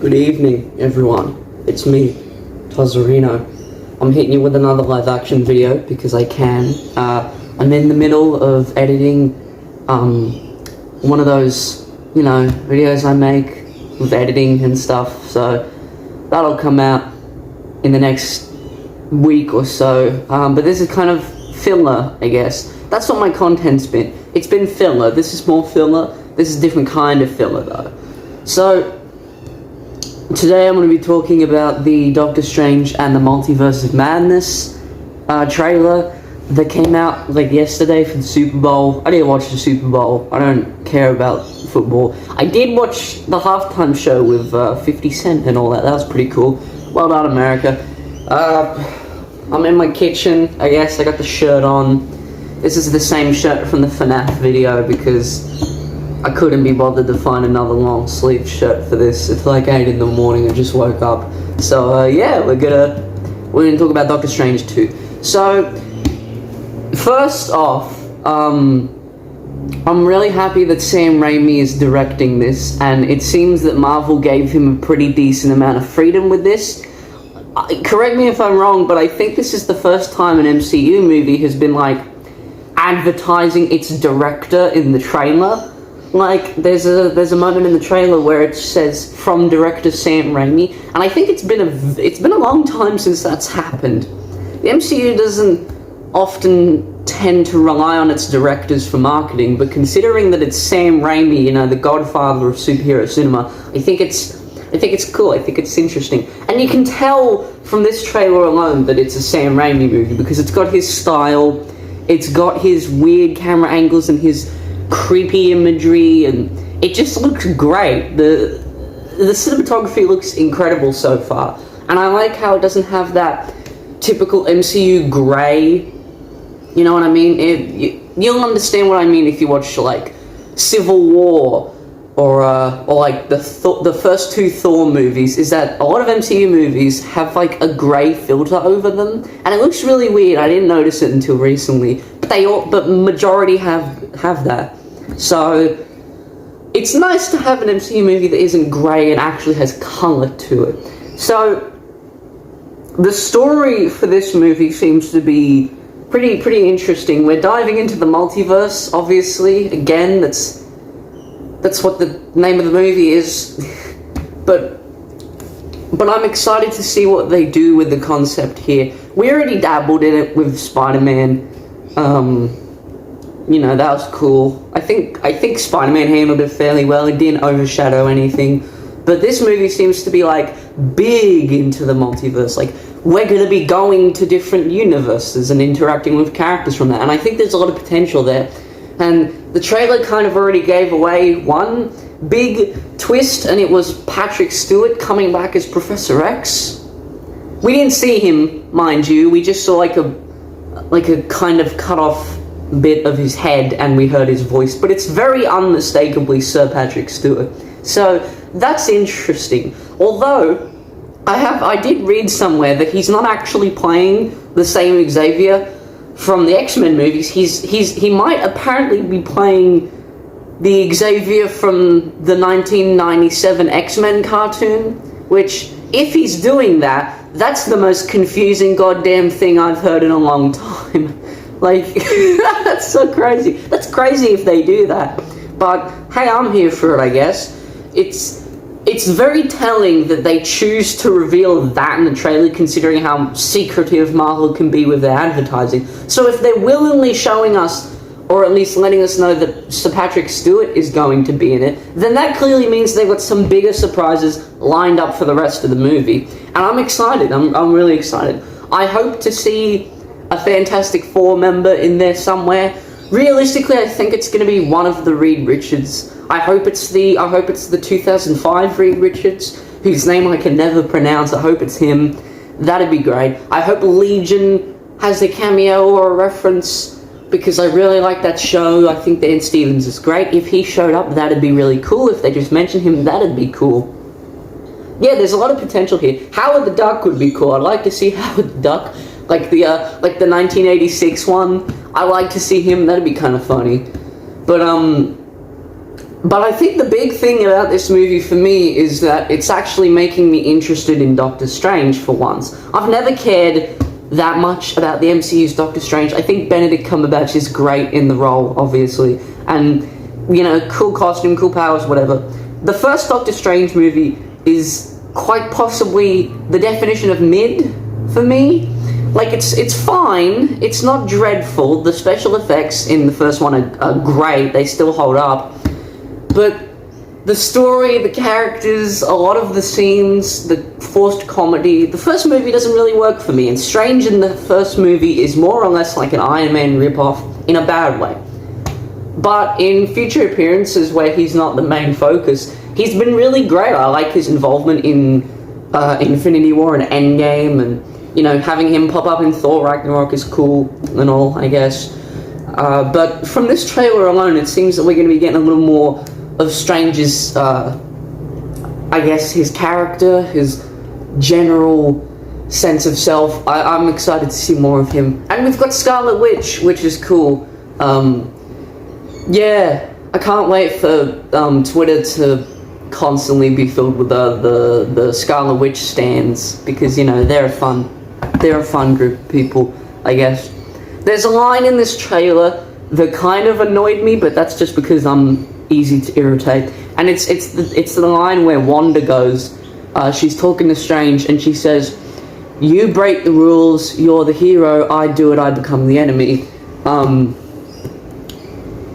Good evening, everyone. It's me, Tozerino. I'm hitting you with another live-action video because I can. I'm in the middle of editing one of those, videos I make with editing and stuff, so that'll come out in the next week or so. But this is kind of filler, I guess. That's what my content's been. It's been filler. This is more filler. This is a different kind of filler, though. So, today I'm going to be talking about the Doctor Strange and the Multiverse of Madness trailer that came out yesterday for the Super Bowl. I didn't watch the Super Bowl. I don't care about football. I did watch the halftime show with 50 Cent and all that. That was pretty cool. Well done, America. I'm in my kitchen, I guess. I got the shirt on. This is the same shirt from the FNAF video because I couldn't be bothered to find another long sleeve shirt for this. It's like 8 in the morning, I just woke up. So yeah, we're gonna talk about Doctor Strange 2. So, first off, I'm really happy that Sam Raimi is directing this, and it seems that Marvel gave him a pretty decent amount of freedom with this. Correct me if I'm wrong, but I think this is the first time an MCU movie has been advertising its director in the trailer. There's a moment in the trailer where it says from director Sam Raimi, and I think it's been a long time since that's happened. The MCU doesn't often tend to rely on its directors for marketing, but considering that it's Sam Raimi, the godfather of superhero cinema, I think it's cool. I think it's interesting, and you can tell from this trailer alone that it's a Sam Raimi movie because it's got his style, it's got his weird camera angles and his creepy imagery, and it just looks great. The cinematography looks incredible so far, and I like how it doesn't have that typical MCU grey. You know what I mean? You'll understand what I mean if you watch Civil War or the first two Thor movies. Is that a lot of MCU movies have a grey filter over them, and it looks really weird. I didn't notice it until recently, but majority have that. So it's nice to have an MCU movie that isn't grey and actually has colour to it. So the story for this movie seems to be pretty interesting. We're diving into the multiverse, obviously. Again, that's what the name of the movie is. but I'm excited to see what they do with the concept here. We already dabbled in it with Spider-Man. That was cool. I think Spider-Man handled it fairly well. It didn't overshadow anything. But this movie seems to be big into the multiverse. We're going to be going to different universes and interacting with characters from that. And I think there's a lot of potential there. And the trailer kind of already gave away one big twist, and it was Patrick Stewart coming back as Professor X. We didn't see him, mind you. We just saw a kind of cut off bit of his head, and we heard his voice. But it's very unmistakably Sir Patrick Stewart. So that's interesting. Although I did read somewhere that he's not actually playing the same Xavier from the X-Men movies. He might apparently be playing the Xavier from the 1997 X-Men cartoon, which, if he's doing that, that's the most confusing goddamn thing I've heard in a long time. That's so crazy. That's crazy if they do that. But hey, I'm here for it, I guess. It's very telling that they choose to reveal that in the trailer, considering how secretive Marvel can be with their advertising. So if they're willingly showing us, or at least letting us know that Sir Patrick Stewart is going to be in it, then that clearly means they've got some bigger surprises lined up for the rest of the movie. And I'm excited. I'm really excited. I hope to see a Fantastic Four member in there somewhere. Realistically, I think it's going to be one of the Reed Richards. I hope it's the 2005 Reed Richards, whose name I can never pronounce. I hope it's him. That'd be great. I hope Legion has a cameo or a reference, because I really like that show. I think Dan Stevens is great. If he showed up, that'd be really cool. If they just mentioned him, that'd be cool. Yeah, there's a lot of potential here. Howard the Duck would be cool. I'd like to see Howard the Duck. Like the 1986 one. I like to see him. That'd be kind of funny. But But I think the big thing about this movie for me is that it's actually making me interested in Doctor Strange for once. I've never cared that much about the MCU's Doctor Strange. I think Benedict Cumberbatch is great in the role, obviously, and, you know, cool costume, cool powers, whatever. The first Doctor Strange movie is quite possibly the definition of mid for me. Like, it's fine, it's not dreadful, the special effects in the first one are great, they still hold up, but the story, the characters, a lot of the scenes, the forced comedy, the first movie doesn't really work for me, and Strange in the first movie is more or less like an Iron Man ripoff in a bad way. But in future appearances where he's not the main focus, he's been really great. I like his involvement in Infinity War and Endgame, and, you know, having him pop up in Thor Ragnarok is cool and all, I guess. But from this trailer alone, it seems that we're going to be getting a little more of Strange's, I guess, his character, his general sense of self. I'm excited to see more of him. And we've got Scarlet Witch, which is cool. Yeah, I can't wait for Twitter to constantly be filled with the Scarlet Witch stands, because, you know, they're a fun group of people, I guess. There's a line in this trailer that kind of annoyed me, but that's just because I'm easy to irritate. And it's the line where Wanda goes, she's talking to Strange, and she says, "You break the rules, you're the hero, I do it, I become the enemy."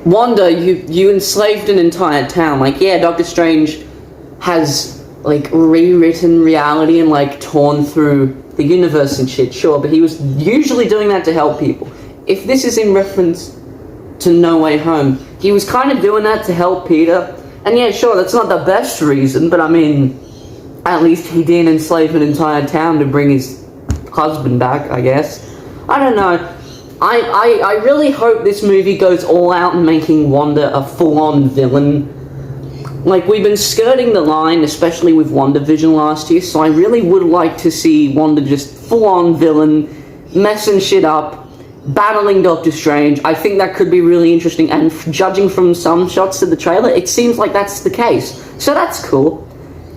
Wanda, you enslaved an entire town. Like, yeah, Doctor Strange has, like, rewritten reality and, like, torn through the universe and shit, sure, but he was usually doing that to help people. If this is in reference to No Way Home, he was kind of doing that to help Peter, and yeah, sure, that's not the best reason, but I mean, at least he didn't enslave an entire town to bring his husband back, I guess. I don't know. I really hope this movie goes all out in making Wanda a full-on villain. Like, we've been skirting the line, especially with WandaVision last year, so I really would like to see Wanda just full-on villain, messing shit up, battling Doctor Strange. I think that could be really interesting, and judging from some shots of the trailer, it seems like that's the case. So that's cool.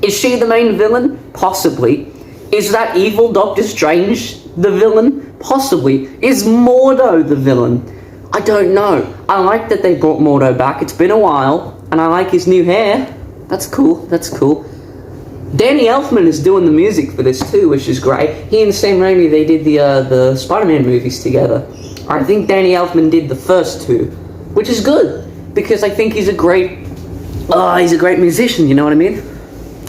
Is she the main villain? Possibly. Is that evil Doctor Strange the villain? Possibly. Is Mordo the villain? I don't know. I like that they brought Mordo back. It's been a while, and I like his new hair. That's cool. That's cool. Danny Elfman is doing the music for this too, which is great. He and Sam Raimi, they did the Spider-Man movies together. I think Danny Elfman did the first two, which is good, because I think he's a great musician, you know what I mean?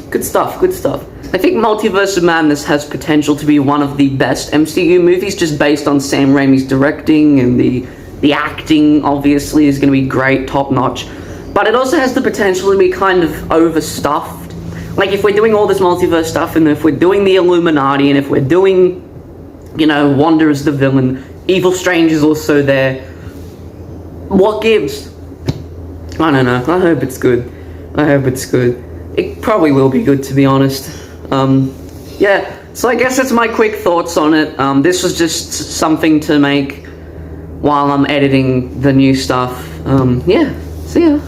Good stuff, good stuff. I think Multiverse of Madness has potential to be one of the best MCU movies, just based on Sam Raimi's directing, and the acting, obviously, is going to be great, top-notch. But it also has the potential to be kind of overstuffed. Like, if we're doing all this multiverse stuff, and if we're doing the Illuminati, and if we're doing, you know, Wanda as the villain, Evil Strange is also there, what gives? I don't know. I hope it's good. I hope it's good. It probably will be good, to be honest. Yeah, so I guess that's my quick thoughts on it. This was just something to make while I'm editing the new stuff. Yeah, see ya.